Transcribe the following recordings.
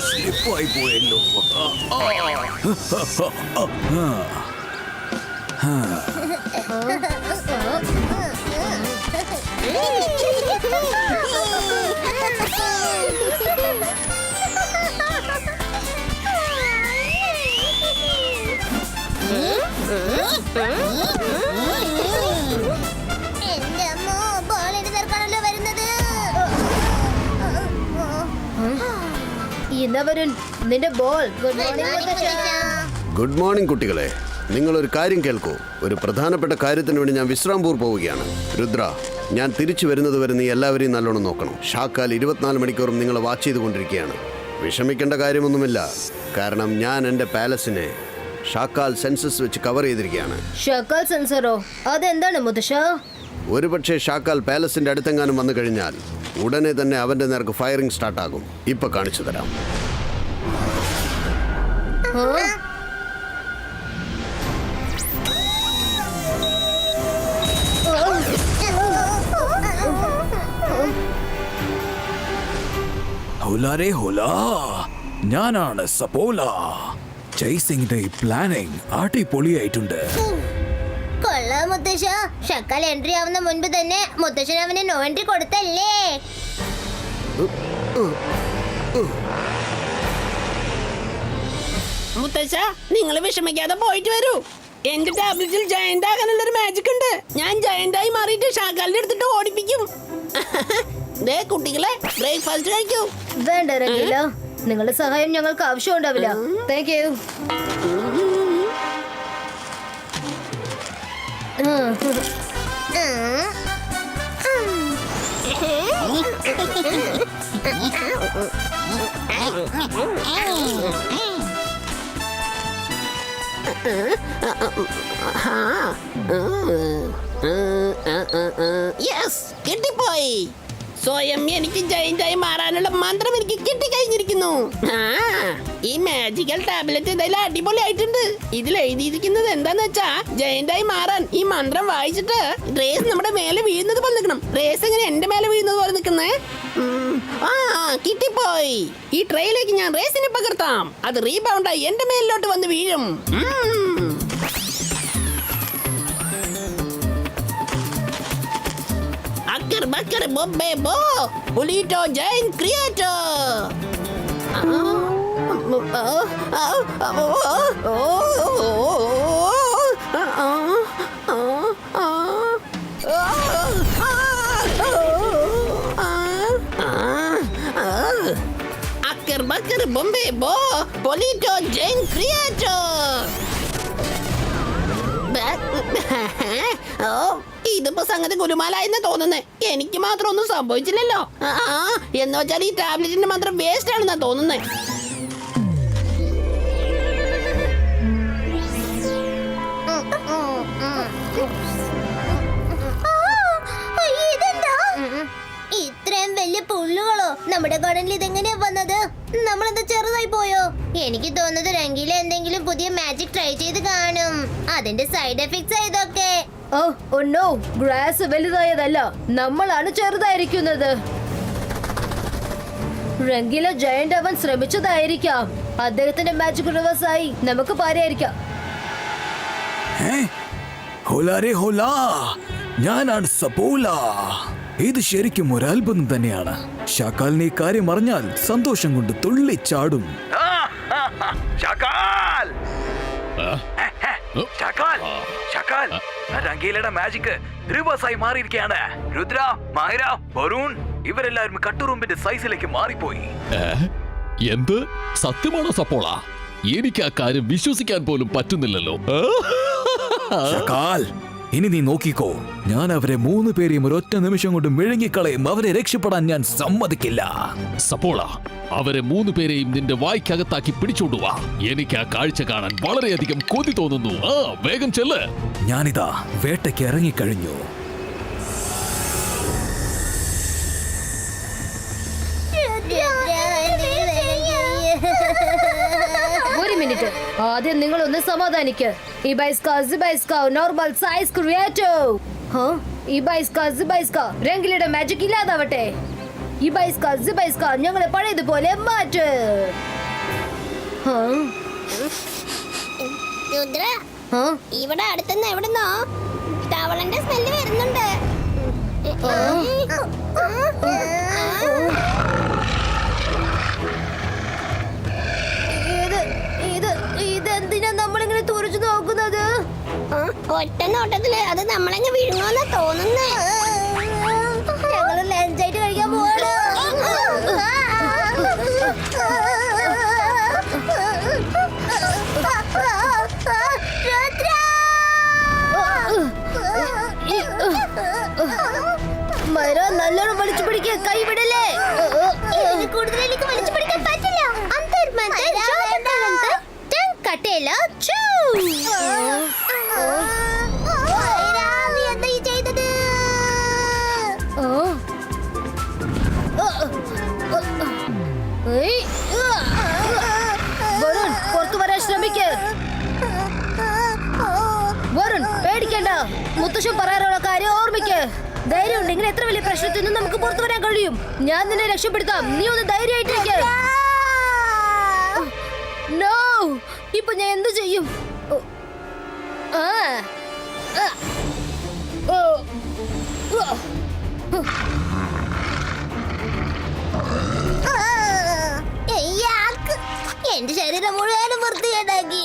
സ്ലിപ്പായി പോയല്ലോ. എന്റെ അമ്മോ, ബോൾ എന്റെ നേർക്കാണല്ലോ വരുന്നത്. ഇന്ന് വരുൺ, നിന്റെ ball. Good morning. Good morning കുട്ടികളെ. നിങ്ങളൊരു കാര്യം കേൾക്കൂ. ഒരു പ്രധാനപ്പെട്ട കാര്യത്തിന് വേണ്ടി ഞാൻ വിശ്രാംപൂർ പോവുകയാണ്. രുദ്ര, ഞാൻ തിരിച്ചു വരുന്നത് വരെ നീ എല്ലാവരെയും നല്ലോണം നോക്കണം. ഷാക്കാൽ 24 മണിക്കൂറും നിങ്ങളെ വാച്ച് ചെയ്തുകൊണ്ടിരിക്കുകയാണ്. വിഷമിക്കേണ്ട കാര്യമൊന്നുമില്ല, കാരണം ഞാൻ എൻ്റെ പാലസിനെ ഷാക്കാൽ സെൻസസ് വെച്ച് കവർ ചെയ്തിരിക്കുകയാണ്. ഷാക്കാൽ സെൻസറോ? അതെന്താണ് മുത്തശ്ശ? ഒരുപക്ഷെ ഷാക്കാൽ പാലസിന്റെ അടുത്തെങ്ങാനും വന്നു കഴിഞ്ഞാൽ ഉടനെ തന്നെ അവന്റെ നേർക്ക് ഫയറിംഗ് സ്റ്റാർട്ടാകും. ഇപ്പൊ കാണിച്ചു തരാം. ഹോലാരേ ഹോലാ, ഞാനാണ് സപ്പോല. ജയ്സിംഗിന്റെ ഈ പ്ലാനിങ് അടിപൊളിയായിട്ടുണ്ട്. കൊള്ളാം മുത്തശ്ശ. ഷക്കാൽ എൻട്രി ആവുന്ന മുൻപ് തന്നെ മുത്തശ്ശൻ അവന് നോ എൻട്രി കൊടുത്തല്ലേ? മുത്തശ്ശ, നിങ്ങൾ വിഷമിക്കാതെ പോയിട്ട് വരൂ. എന്റെ ടാബ്ലറ്റിൽ ജയന്റ് ആകാനുള്ള ഒരു മാജിക് ഉണ്ട്. ഞാൻ ജയന്റായി മാറിയിട്ട് ഷാക്കാലിന്റെ എടുത്തിട്ട് ഓടിപ്പിക്കും. ദേ കുട്ടികളെ, ബ്രേക്ക്ഫാസ്റ്റ് കഴിക്കൂ. വേണ്ട രംഗീല, നിങ്ങളുടെ സഹായം ഞങ്ങൾക്ക് ആവശ്യമുണ്ടാവില്ല. Thank you. യെസ്, കിട്ടിപ്പോയി. സ്വയം എനിക്ക് ജയന്റായി മാറാനുള്ള മന്ത്രം എനിക്ക് കിട്ടിക്കഴിഞ്ഞിരിക്കുന്നു. ഈ മാജിക്കൽ ടാബ്ലറ്റ് എന്തായാലും അടിപൊളിയായിട്ടുണ്ട്. ഇതിൽ എഴുതിയിരിക്കുന്നത് എന്താന്ന് വെച്ചാ, ജയന്റായി മാറാൻ ഈ മന്ത്രം വായിച്ചിട്ട് റേസ് നമ്മുടെ മേലെ വീഴുന്നത് പോലെ നിൽക്കണം. റേസ് എങ്ങനെ എന്റെ മേലെ വീഴുന്നത് പോലെ നിൽക്കുന്നേ? കിട്ടിപ്പോയി. ഈ ട്രെയിലേക്ക് ഞാൻ റേസിനെ പകർത്താം. അത് റീബൗണ്ടായി എന്റെ മേലിലോട്ട് വന്ന് വീഴും. Agar bakar bombe bo, Polito Giant Creator. Agar bakar bombe bo, Polito Giant Creator. ഇതിപ്പോ സംഗതി ഗുലുമാലായെന്ന് തോന്നുന്നേ. എനിക്ക് മാത്രം ഒന്നും സംഭവിച്ചില്ലല്ലോ. എന്ന് വെച്ചാൽ ഈ ടാബ്ലറ്റിന്റെ മാത്രം വേസ്റ്റ് ആണെന്നാ തോന്നുന്നേ. ഇത്രയും വലിയ പുല്ലുകളോ നമ്മുടെ ഗാർഡനിൽ? ഇതെങ്ങനെയാ വന്നത്? നമ്മളെന്താ ചെറുതായി പോയോ? എനിക്ക് തോന്നുന്നത് രംഗീല എന്തെങ്കിലും പുതിയ മാജിക് ട്രൈ ചെയ്ത് കാണും. അതിന്റെ സൈഡ് എഫക്ട്സ് ഇതൊക്കെ. ഓ നോ, ഗ്രാസ് വലുതായതല്ല, നമ്മളാണ് ചെറുതായിരിക്കുന്നത്. രംഗീല ജയന്റ് അവൻ ശ്രമിച്ചതായിരിക്കാം. അദ്ദേഹത്തിന്റെ മാജിക് റിവേഴ്സ് ആയി നമുക്ക് പാരയായിരിക്കാം. ഹോലാരേ ഹോലാ, ഞാനാണ് സപ്പോല. ഇത് ശരിക്കും ഒരു അത്ഭുതം തന്നെയാണ്. ഷാക്കാലിനെ ഈ കാര്യം അറിഞ്ഞാൽ സന്തോഷം കൊണ്ട് തുള്ളിച്ചാടും. രംഗീലയുടെ മാജിക് റിവേഴ്സായി മാറിയിരിക്കുകയാണ്. രുദ്ര, മാഹിര, വരുൺ ഇവരെല്ലാവരും കട്ടുറുമ്പിന്റെ സൈസിലേക്ക് മാറിപ്പോയി. എന്ത് സത്യമാണോ സപ്പോള? എനിക്ക് ആ കാര്യം വിശ്വസിക്കാൻ പോലും പറ്റുന്നില്ലല്ലോ. ഷാക്കാൽ, ഇനി നീ നോക്കിക്കോ. ഞാൻ അവരെ 3 പേരെയും ഒരൊറ്റ നിമിഷം കൊണ്ട് വിഴുങ്ങിക്കളയും. അവരെ രക്ഷപ്പെടാൻ ഞാൻ സമ്മതിക്കില്ല. സപ്പോള, അവരെ 3 പേരെയും നിന്റെ വായ്ക്കകത്താക്കി പിടിച്ചോണ്ടുവാ. എനിക്ക് ആ കാഴ്ച കാണാൻ വളരെയധികം കൊതി തോന്നുന്നു. വേഗം ചെല്ല്. ഞാനിതാ വേട്ടയ്ക്ക് ഇറങ്ങിക്കഴിഞ്ഞു. ഒരു മിനിറ്റ്, ആദ്യം നിങ്ങൾ ഒന്ന് സമാധാനിക്ക്. നോർമൽ സൈസ് ക്രിയേറ്റോ. രംഗിലിയുടെ മാജിക് ഇല്ലാതാവട്ടെ. ഈ ബൈസ്ക ഞങ്ങളെ പഴയതുപോലെ മാറ്റ്. ആ, രുദ്ര ആ, ഇവിടെ അടുത്തുനിന്ന് എവിടുന്നോ തവളന്റെ സ്മെല്ല് വരുന്നുണ്ട്. ഇതെന്തിനാ നമ്മളിങ്ങനെ തുറച്ചു നോക്കുന്നത്? ഒറ്റ നോട്ടത്തില് അത് നമ്മളങ്ങ് വീഴുന്നോന്നാ തോന്നുന്നേ. ഞങ്ങള് ലഞ്ചായിട്ട് കഴിക്കാൻ പോവാണ്. മൈര നല്ലോണം വലിച്ചു പിടിക്കുക, കൈ വിടല്ലേ. കൂടുതൽ എനിക്ക് വലിച്ചു പിടിക്കാൻ പറ്റില്ല. കട്ടേല വരുൺ, പുറത്തു വരാൻ ശ്രമിക്ക്. വരുൺ, പേടിക്കണ്ട. മുത്തശ്ശൻ പറയാനുള്ള കാര്യം ഓർമ്മിക്ക്. ധൈര്യം ഉണ്ടെങ്കിൽ എത്ര വലിയ പ്രശ്നത്തിൽ നിന്ന് നമുക്ക് പുറത്തു വരാൻ കഴിയും. ഞാൻ നിന്നെ രക്ഷപ്പെടുത്താം. നീ ഒന്ന് ധൈര്യമായിട്ടിരിക്ക. നോ, ഇപ്പൊ ഞാൻ എന്ത് ചെയ്യും? ആ, ആ, ഓ, ഓ. എന്റെ ശരീരം മുഴുവനും വൃത്തികേടാക്കി.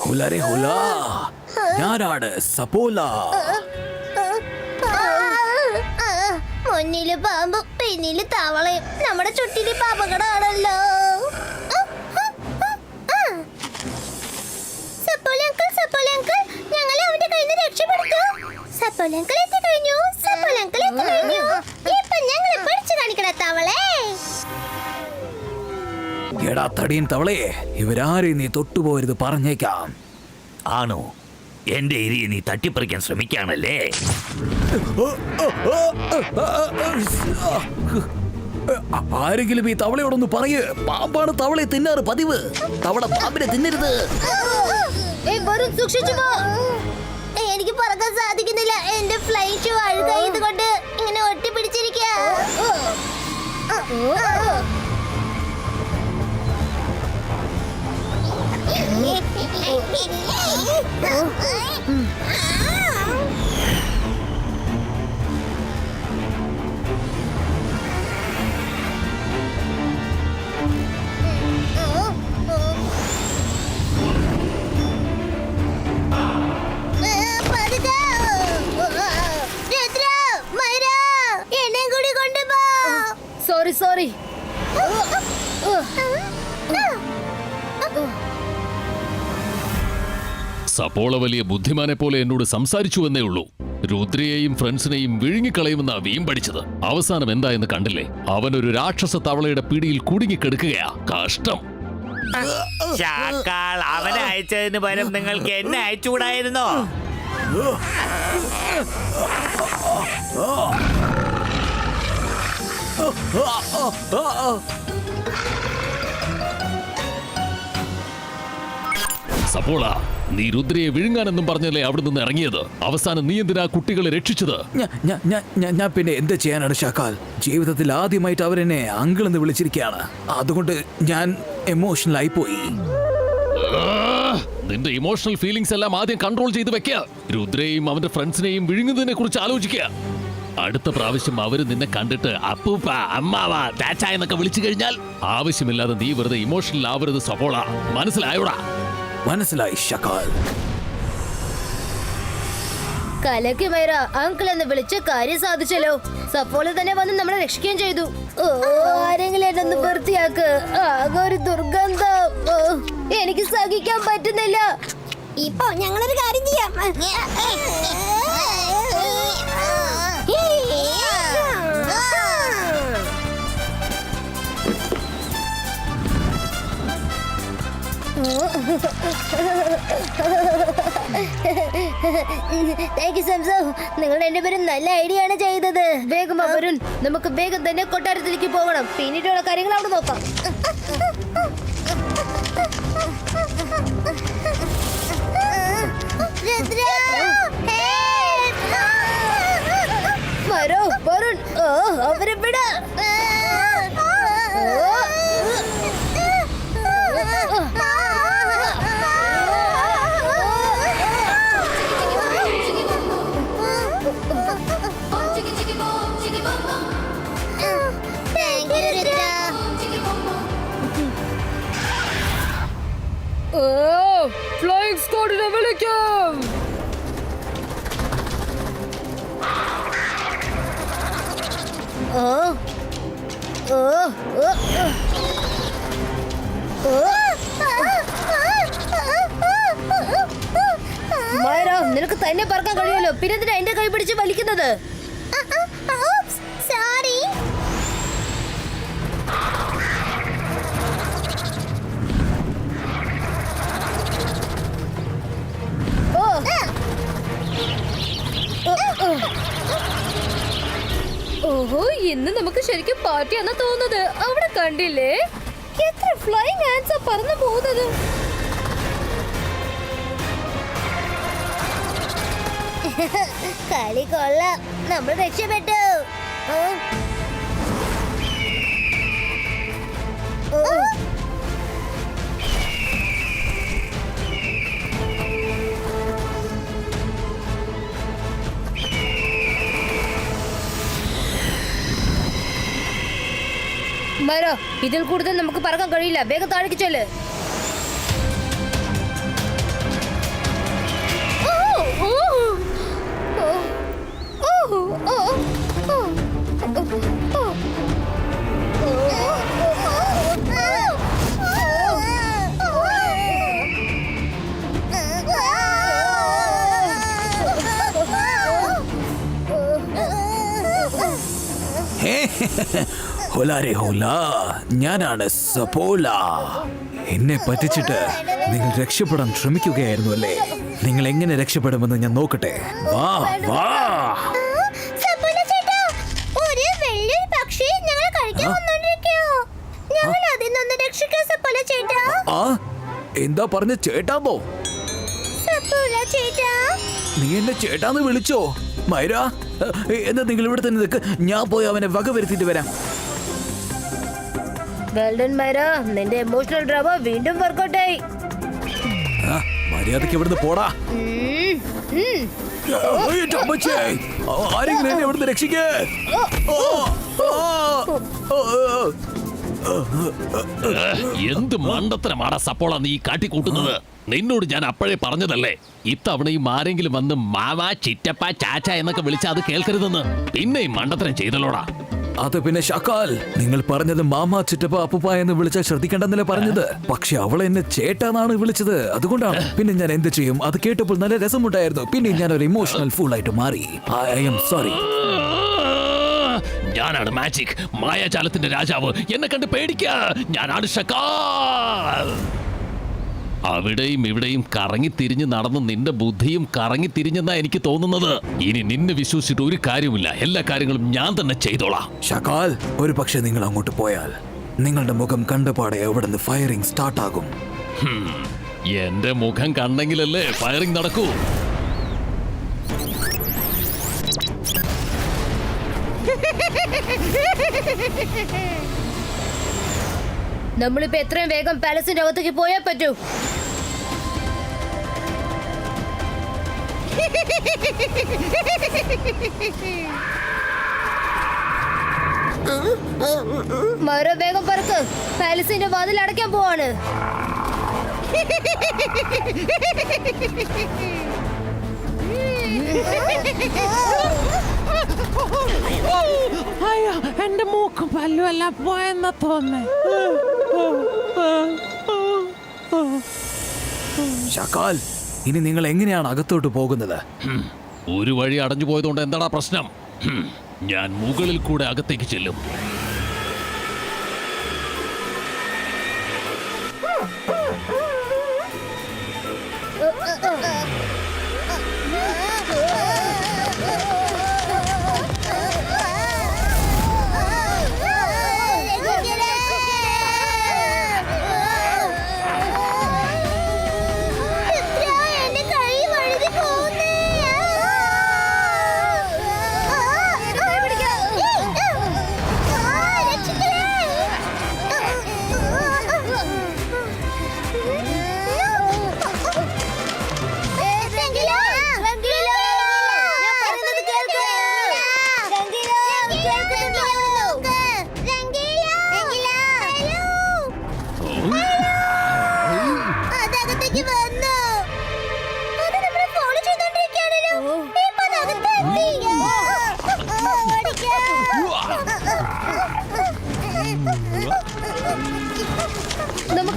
ഹുലരെ ഹുല, ഞാനാണ് സപോല. മുന്നില് പാമ്പും പിന്നില് തവളയും. നമ്മുടെ ചുറ്റില് പാമ്പകടാണല്ലോ. ഞങ്ങളെ അവന്റെ കയ്യിൽ നിന്ന് രക്ഷപ്പെടുത്തു. സപ്പോലങ്കിൾ എത്തിക്കഴിഞ്ഞു. ഇപ്പൊ ഞങ്ങളെ പഠിച്ചു കാണിക്കണ തവളേ. എടാ തടിയൻ തവളയെ, ഇവരാരെയും നീ തൊട്ടുപോകരുത് പറഞ്ഞേക്കാം. ആണോ? എന്റെ ഇരിയെ നീ തട്ടിപ്പറിക്കാൻ ശ്രമിക്കാണല്ലേ? ആരെങ്കിലും ഈ തവളയോടൊന്ന് പറയ്. പാമ്പാണ് തവളയെ തിന്നാറ് പതിവ്. തവള പാമ്പിനെ തിന്നരുത്. വരുൺ, സൂക്ഷിച്ചു പോ. എനിക്ക് പറക്കാൻ സാധിക്കുന്നില്ല. എന്റെ ഫ്ലൈറ്റ് ഷൂ അഴുകായത് കൊണ്ട് ഇങ്ങനെ ഒട്ടിപ്പിടിച്ചിരിക്കുക. സോറി. സപ്പോള വലിയ ബുദ്ധിമാനെ പോലെ എന്നോട് സംസാരിച്ചു എന്നേ ഉള്ളൂ. രുദ്രയെയും ഫ്രണ്ട്സിനെയും വിഴുങ്ങിക്കളയുമെന്നാ വീം പഠിച്ചത്. അവസാനം എന്തായെന്ന് കണ്ടില്ലേ? അവനൊരു രാക്ഷസ തവളയുടെ പിടിയിൽ കുടുങ്ങിക്കെടുക്കുകയാ. കഷ്ടം. ശാക്കാൾ, അവനെ അയച്ചതിന് പകരം നിങ്ങൾക്ക് എന്നെ അയച്ചുകൂടായിരുന്നോ? സപ്പോള, നീ രുദ്രയെ വിഴുങ്ങാനെന്നും പറഞ്ഞല്ലേ അവിടെ നിന്ന് ഇറങ്ങിയത്? അവസാനം നീ എന്തിനാ കുട്ടികളെ രക്ഷിച്ചത്? ഞാൻ പിന്നെ എന്ത് ചെയ്യാനാണ് ഷാക്കാൽ? ജീവിതത്തിൽ ആദ്യമായിട്ട് അവരെന്നെ അങ്കിൾ എന്ന് വിളിച്ചിരിക്കുകയാണ്. അതുകൊണ്ട് ഞാൻ എമോഷണൽ ആയി പോയി. നിന്റെ ഇമോഷണൽ ഫീലിംഗ്സ് എല്ലാം ആദ്യം കൺട്രോൾ ചെയ്ത് വെക്ക. രുദ്രയെയും അവന്റെ ഫ്രണ്ട്സിനെയും വിഴുങ്ങുന്നതിനെ കുറിച്ച് ആലോചിക്കുക. അടുത്ത പ്രാവശ്യം അവര് നിന്നെ കണ്ടിട്ട് അപ്പൂപ്പ, അമ്മാവ, ചാച്ച എന്നൊക്കെ വിളിച്ചു കഴിഞ്ഞാൽ ആവശ്യമില്ലാതെ നീ വെറുതെ ഇമോഷണൽ ആവരുത് സപ്പോള. മനസ്സിലായോടാ? മനസ്സിലായി ഷാക്കാൽ. കലക്ക് മൈറ, അങ്കിൾ എന്ന് വിളിച്ച് കാര്യം സാധിച്ചല്ലോ. സപ്പോള തന്നെ വന്ന് നമ്മളെ രക്ഷിക്കുകയും ചെയ്തു. ആരെങ്കിലും എന്നെ ഒന്ന് വൃത്തിയാക്ക്. ആകെ ഒരു ദുർഗന്ധം. എനിക്ക് സഹിക്കാൻ പറ്റുന്നില്ല. ഇപ്പൊ ഞങ്ങളൊരു കാര്യം ചെയ്യാം. നിങ്ങൾ രണ്ടുപേരും നല്ല ഐഡിയ ആണ് ചെയ്തത്. വേഗം വരുൺ, നമുക്ക് വേഗം തന്നെ കൊട്ടാരത്തിലേക്ക് പോകണം. പിന്നീടുള്ള കാര്യങ്ങൾ അവിടെ നോക്കാം. വരൂ വരുൺ, അവരെ വിട. സ്ക്വാഡിനെ വിളിക്കാം. നിനക്ക് തന്നെ പറക്കാൻ കഴിയുമല്ലോ, പിന്നെ എന്തിനാ എന്റെ കൈ പിടിച്ച് വലിക്കുന്നത്? സോറി. ഓഹോ, ഇന്ന് നമുക്ക് ശരിക്കും പാർട്ടിയാണെന്ന് തോന്നുന്നത്. അവിടെ കണ്ടില്ലേ എത്ര ഫ്ലൈയിങ് ആൻസാ പറന്നു പോകുന്നത്? കളി കൊള്ളാം, നമ്മൾ രക്ഷപ്പെട്ടു. മരോ, ഇതിൽ കൂടുതൽ നമുക്ക് പറക്കാൻ കഴിയില്ല. വേഗം താഴേക്ക് ചെല്ല്. ഹോലാരെ ഹോലാ, ഞാനാണ് സപ്പോല. എന്നെ പറ്റിച്ചിട്ട് നിങ്ങൾ രക്ഷപ്പെടാൻ ശ്രമിക്കുകയായിരുന്നു അല്ലേ? നിങ്ങൾ എങ്ങനെ രക്ഷപ്പെടുമെന്ന് ഞാൻ നോക്കട്ടെ. വാ വാ. സപ്പോല ചേട്ടാ, ഒരു വലിയൊരു പക്ഷി ഞങ്ങളെ കഴിക്കാൻ വന്നോണ്ടിരിക്കയോ. ഞങ്ങൾ അതിൽ നിന്ന് രക്ഷിക്കാം സപ്പോല ചേട്ടാ. ആ, എന്താ പറഞ്ഞ ചേട്ടാന്നോ? സപ്പോല ചേട്ടാ, നീ എന്നെ ചേട്ടാന്ന് വിളിച്ചോ? മൈര, എന്നാ നിങ്ങൾ ഇവിടെ തന്നെ നിൽക്ക്, ഞാൻ പോയി അവനെ വക വരുത്തിട്ട് വരാം. വെൽഡൻ മൈര, നിന്റെ ഇമോഷണൽ ഡ്രാമ വീണ്ടും വർക്കൗട്ടായി. മര്യാദക്ക് ഇവിടുന്ന് പോടാ. ആരെങ്കിലും എന്നെ ഇവിടുന്ന് രക്ഷിക്കേ. എന്ത് മണ്ടത്തരമാടാ സപ്പോള നീ കാട്ടിക്കൂട്ടുന്നത്? നിന്നോട് ഞാൻ അപ്പോഴേ പറഞ്ഞതല്ലേ, ഇത്തവണയും ആരെങ്കിലും വന്ന് മാമ, ചിറ്റപ്പ, ചാച്ച എന്നൊക്കെ വിളിച്ചാൽ അത് കേൾക്കരുതെന്ന്. പിന്നെയും മണ്ടത്തരം ചെയ്തല്ലോടാ. അത് പിന്നെ ഷക്കാൽ, നിങ്ങൾ പറഞ്ഞത് മാമ, ചിറ്റപ്പ, അപ്പുപ്പ എന്ന് വിളിച്ചാൽ ശ്രദ്ധിക്കേണ്ടെന്നല്ലേ പറഞ്ഞത്. പക്ഷെ അവൾ എന്നെ ചേട്ടാന്നാണ് വിളിച്ചത്, അതുകൊണ്ടാണ്. പിന്നെ ഞാൻ എന്ത് ചെയ്യും? അത് കേട്ടപ്പോൾ നല്ല രസമുണ്ടായിരുന്നു. പിന്നെ ഞാൻ ഒരു ഇമോഷണൽ ഫൂൾ ആയിട്ട് മാറി. I am sorry. ഞാനാണ് മാജിക്, മായാജാലത്തിന്റെ രാജാവ്. എന്നെ കണ്ട് പേടിക്ക, ഞാനാണ് ഷക്കാൽ. അവിടെയും ഇവിടെയും കറങ്ങി തിരിഞ്ഞ് നടന്ന് നിന്റെ ബുദ്ധിയും കറങ്ങി തിരിഞ്ഞെന്നാ എനിക്ക് തോന്നുന്നത്. ഇനി നിന്നെ വിശ്വസിച്ചിട്ട് ഒരു കാര്യമില്ല, എല്ലാ കാര്യങ്ങളും ഞാൻ തന്നെ ചെയ്തോളാം. ഷക്കാൽ, ഒരു പക്ഷെ നിങ്ങൾ അങ്ങോട്ട് പോയാൽ നിങ്ങളുടെ മുഖം കണ്ടപാടെ അവിടെ നിന്ന് ഫയറിംഗ് സ്റ്റാർട്ട് ആകും. എന്റെ മുഖം കണ്ടെങ്കിലല്ലേ ഫയറിംഗ് നടക്കൂ. നമ്മളിപ്പോ എത്രയും വേഗം പാലസിന്റെ അകത്തേക്ക് പോയാൽ പറ്റൂ. മരോ, വേഗം പറക്ക്, പാലസിന്റെ വാതിൽ അടയ്ക്കാൻ പോവാണ്. അയ്യോ, എന്റെ മൂക്കും പല്ലും എല്ലാം പോയെന്നാ തോന്നേ. ഷക്കാൽ, ഇനി നിങ്ങൾ എങ്ങനെയാണ് അകത്തോട്ട് പോകുന്നത്? ഒരു വഴി അടഞ്ഞു പോയതുകൊണ്ട് എന്താടാ പ്രശ്നം? ഞാൻ മുകളിൽ കൂടെ അകത്തേക്ക് ചെല്ലും.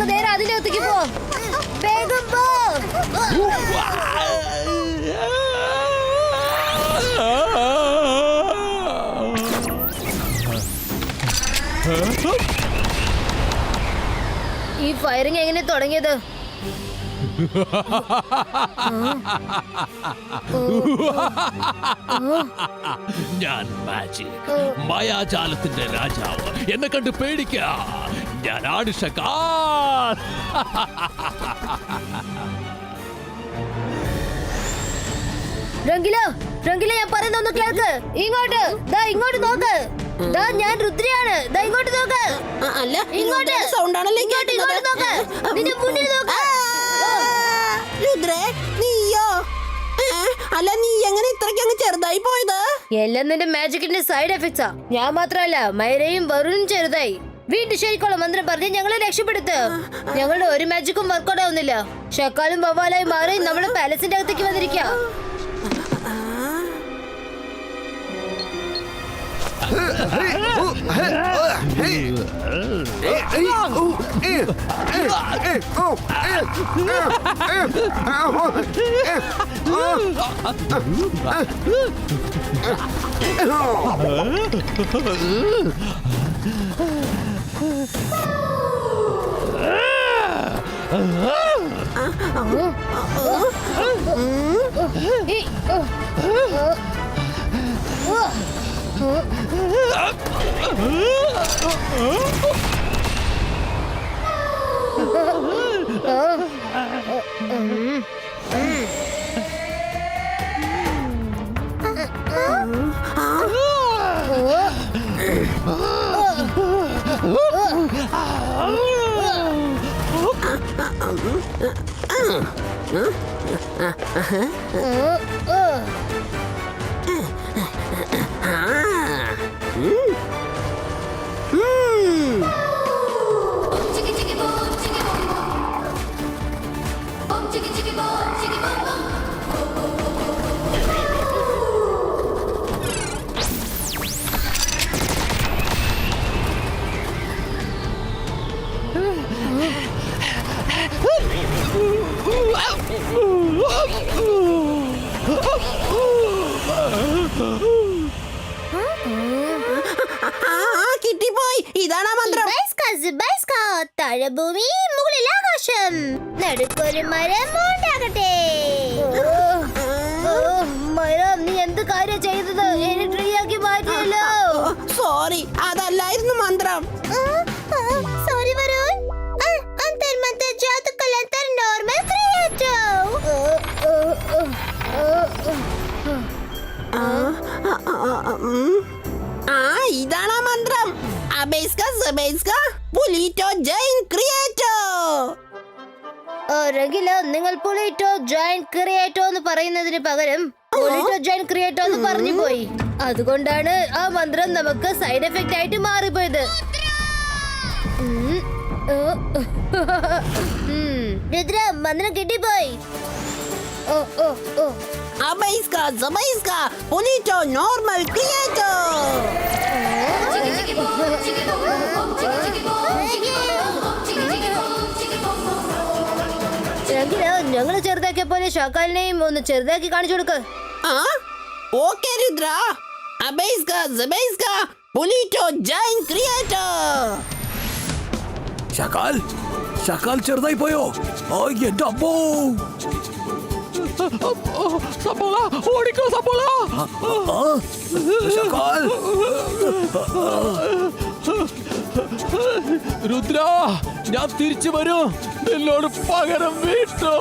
നമുക്ക് നേരെ അതിനകത്തേക്ക് പോ. വേഗം പോ. ഈ ഫയറിംഗ് എങ്ങനെ തുടങ്ങിയത്? ഞാൻ മാജിക് മായാജാലത്തിന്റെ രാജാവ്. എന്നെ കണ്ട് പേടിക്ക. ഞാനാണ് ഷകാൽ. രംഗില, രംഗില, ഞാൻ പറയുന്ന ഒന്ന് കേൾക്ക്. ഇങ്ങോട്ട്, ദാ ഇങ്ങോട്ട് നോക്ക്. ദാ ഞാൻ രുദ്രയാണ്. ദാ ഇങ്ങോട്ട് നോക്ക്. അല്ല ഇങ്ങോട്ട് സൗണ്ട് ആണല്ലോ ഇങ്ങോട്ട് നോക്ക്. നിന്റെ മുന്നിൽ നോക്ക്. രുദ്രേ, നീയോ? അല്ല, നീ എങ്ങനെ ഇത്രയ്ക്ക് അങ്ങ് ചെറുതായി പോയത്? എല്ലാം നിന്റെ മാജിക്കിന്റെ സൈഡ് എഫക്ട്സാ. ഞാൻ മാത്രമല്ല, മൈരയും വരുണും ചെറുതായി. വീണ്ടും ശരിക്കുള്ള മന്ത്രം പറഞ്ഞ് ഞങ്ങളെ രക്ഷപ്പെടുത്ത്. ഞങ്ങളുടെ ഒരു മാജിക്കും വർക്കൗട്ട് ആവുന്നില്ല. ഷക്കാലും വവ്വാലായി മാറി നമ്മുടെ പാലസിന്റെ അകത്തേക്ക് വന്നിരിക്കുക. കിട്ടിപ്പോയി. ഇതാണ് മന്ത്രം. താഴെഭൂമി, മുകളിൽ ആകാശം, നടുക്കൊരു മരം ഉണ്ടാകട്ടെ. മൈര, നീ എന്ത് കാര്യം ചെയ്തത്? എന്നെ ട്രീ ആക്കി മാറ്റിയല്ലോ. സോറി, അതല്ലായിരുന്നു മന്ത്രം. സോറി വരുൺ. അന്തർ മന്തർ ജാതുക്കൾ അന്തർ നോർമൽ ക്രിയേറ്റോ. ഇതാണ് മന്ത്രം. അബേസ്ക സബേസ്ക പുലിറ്റോ ജൈൻ ക്രിയേറ്റോ. രംഗില, നിങ്ങൾ പൊളിറ്റോ ജോയിന്റ് ക്രിയേറ്റോ എന്ന് പറയുന്നതിന് പകരം പൊളിറ്റോ ജോയിന്റ് ക്രിയേറ്റോ എന്ന് പറഞ്ഞു പോയി. അതുകൊണ്ടാണ് ആ മന്ത്രം നമുക്ക് സൈഡ് എഫക്റ്റ് ആയിട്ട് മാറിപ്പോയത്. രുദ്ര, മന്ത്രം കിട്ടിപ്പോയി. അബേസ്ക സബേസ്ക പുലിറ്റോ നോർമൽ ക്രിയേറ്റോ. രംഗില, ഞങ്ങള് ചെറുതാക്കിയ പോലെ ഷാക്കാലിനെയും ഒന്ന് ചെറുതാക്കി കാണിച്ചു കൊടുക്ക്. ഓക്കേ രുദ്ര. അബേസ്ക സബേസ്ക പുലിറ്റോ ജൈൻ ക്രിയേറ്റോ. ഷക്കാൽ, ഷക്കാൽ ചെറുതായി പോയോ? എന്റെ അമ്മോ! സബോള, ഓടിക്കോ സബോള. ഷക്കാൽ, രുദ്ര, ഞാൻ തിരിച്ചു വരും. എന്നോട് പകരം വീട്ടോ.